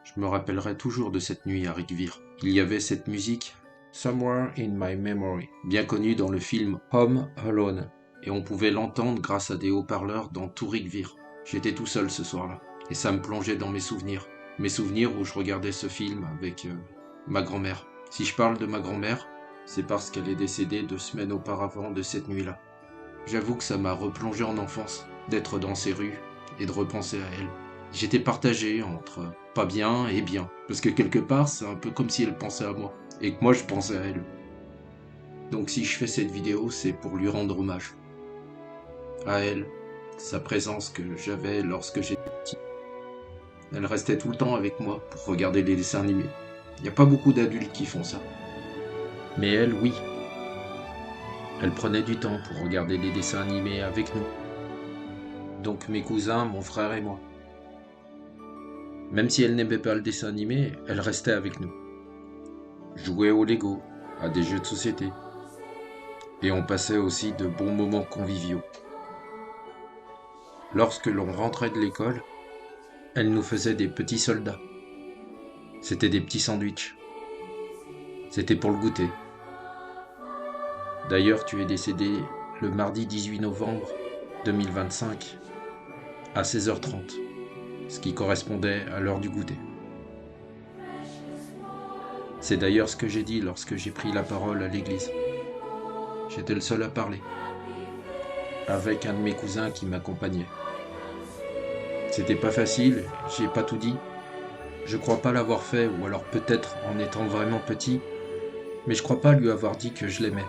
Je me rappellerai toujours de cette nuit à Riquewihr. Il y avait cette musique, Somewhere in My Memory, bien connue dans le film Home Alone, et on pouvait l'entendre grâce à des haut-parleurs dans tout Riquewihr. J'étais tout seul ce soir-là, et ça me plongeait dans mes souvenirs où je regardais ce film avec ma grand-mère. Si je parle de ma grand-mère, c'est parce qu'elle est décédée 2 semaines auparavant de cette nuit-là. J'avoue que ça m'a replongé en enfance, d'être dans ces rues et de repenser à elle. J'étais partagé entre pas bien et bien, parce que quelque part, c'est un peu comme si elle pensait à moi, et que moi je pensais à elle. Donc si je fais cette vidéo, c'est pour lui rendre hommage. À elle, sa présence que j'avais lorsque j'étais petit. Elle restait tout le temps avec moi pour regarder les dessins animés. Il n'y a pas beaucoup d'adultes qui font ça. Mais elle, oui. Elle prenait du temps pour regarder les dessins animés avec nous. Donc mes cousins, mon frère et moi. Même si elle n'aimait pas le dessin animé, elle restait avec nous. Jouait au Lego, à des jeux de société. Et on passait aussi de bons moments conviviaux. Lorsque l'on rentrait de l'école, elle nous faisait des petits soldats. C'était des petits sandwichs. C'était pour le goûter. D'ailleurs, tu es décédé le mardi 18 novembre 2025 à 16h30, ce qui correspondait à l'heure du goûter. C'est d'ailleurs ce que j'ai dit lorsque j'ai pris la parole à l'église. J'étais le seul à parler, avec un de mes cousins qui m'accompagnait. C'était pas facile, j'ai pas tout dit. Je crois pas l'avoir fait, ou alors peut-être en étant vraiment petit, mais je crois pas lui avoir dit que je l'aimais.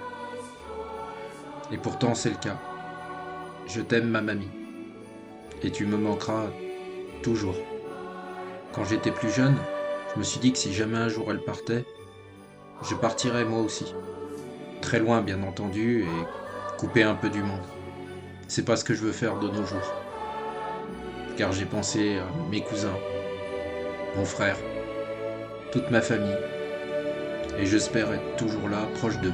Et pourtant c'est le cas. Je t'aime ma mamie. Et tu me manqueras toujours. Quand j'étais plus jeune, je me suis dit que si jamais un jour elle partait, je partirais moi aussi. Très loin bien entendu, et couper un peu du monde. C'est pas ce que je veux faire de nos jours. Car j'ai pensé à mes cousins, mon frère, toute ma famille, et j'espère être toujours là, proche d'eux.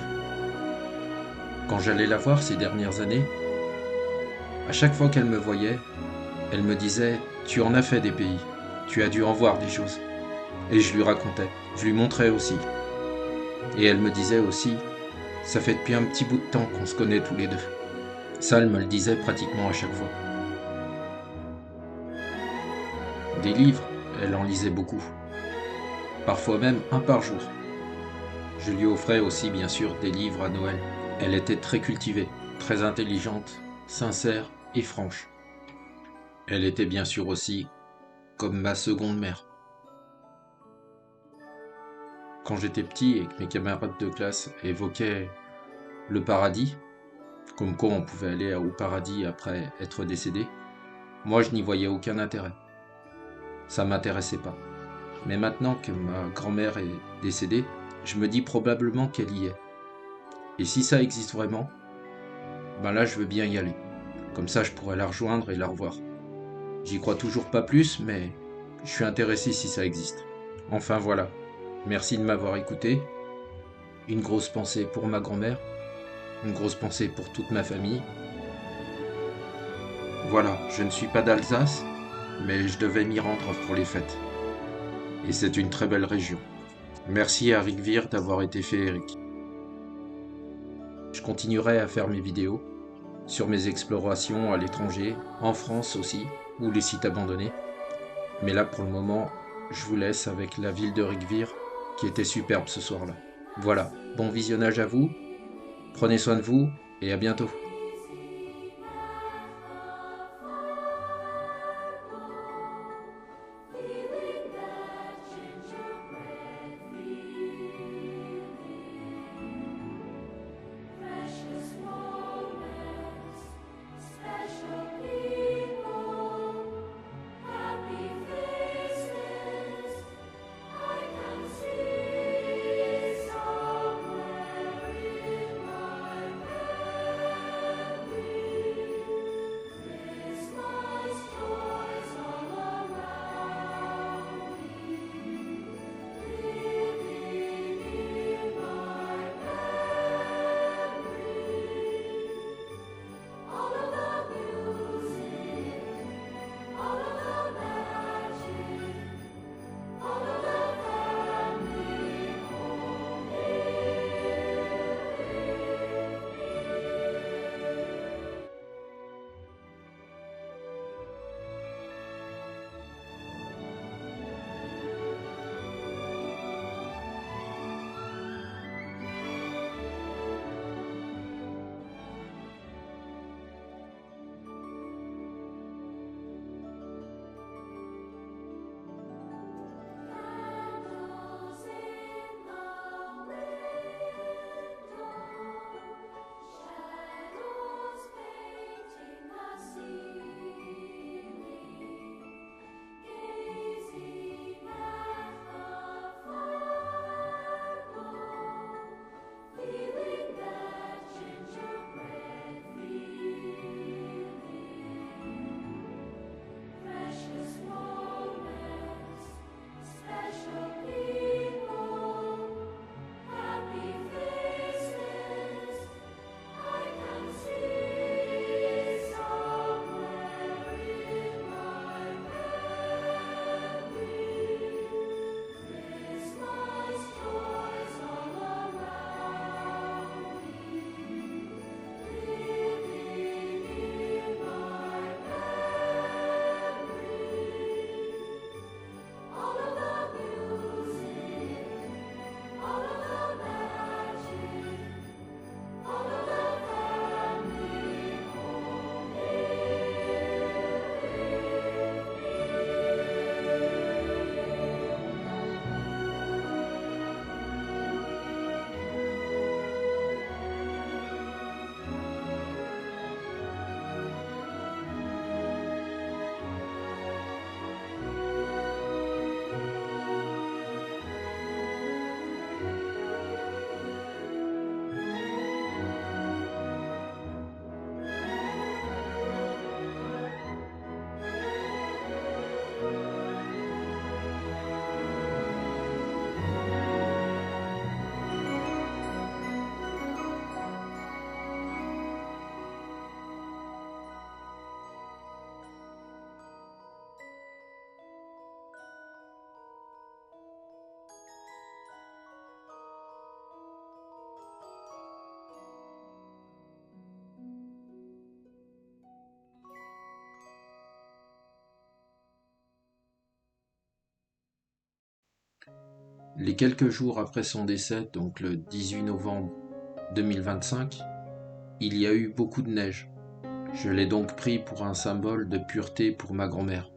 Quand j'allais la voir ces dernières années, à chaque fois qu'elle me voyait, elle me disait « Tu en as fait des pays, tu as dû en voir des choses ». Et je lui racontais, je lui montrais aussi. Et elle me disait aussi « Ça fait depuis un petit bout de temps qu'on se connaît tous les deux ». Ça, elle me le disait pratiquement à chaque fois. Des livres, elle en lisait beaucoup. Parfois même un par jour. Je lui offrais aussi bien sûr des livres à Noël. Elle était très cultivée, très intelligente, sincère et franche. Elle était bien sûr aussi comme ma seconde mère. Quand j'étais petit et que mes camarades de classe évoquaient le paradis, comme quoi on pouvait aller au paradis après être décédé, moi je n'y voyais aucun intérêt. Ça m'intéressait pas. Mais maintenant que ma grand-mère est décédée, je me dis probablement qu'elle y est. Et si ça existe vraiment, ben là je veux bien y aller. Comme ça je pourrais la rejoindre et la revoir. J'y crois toujours pas plus, mais je suis intéressé si ça existe. Enfin voilà. Merci de m'avoir écouté. Une grosse pensée pour ma grand-mère. Une grosse pensée pour toute ma famille. Voilà, je ne suis pas d'Alsace, mais je devais m'y rendre pour les fêtes. Et c'est une très belle région. Merci à Riquewihr d'avoir été féerique. Je continuerai à faire mes vidéos sur mes explorations à l'étranger, en France aussi, ou les sites abandonnés. Mais là, pour le moment, je vous laisse avec la ville de Riquewihr, qui était superbe ce soir-là. Voilà, bon visionnage à vous, prenez soin de vous, et à bientôt. Les quelques jours après son décès, donc le 18 novembre 2025, il y a eu beaucoup de neige. Je l'ai donc pris pour un symbole de pureté pour ma grand-mère.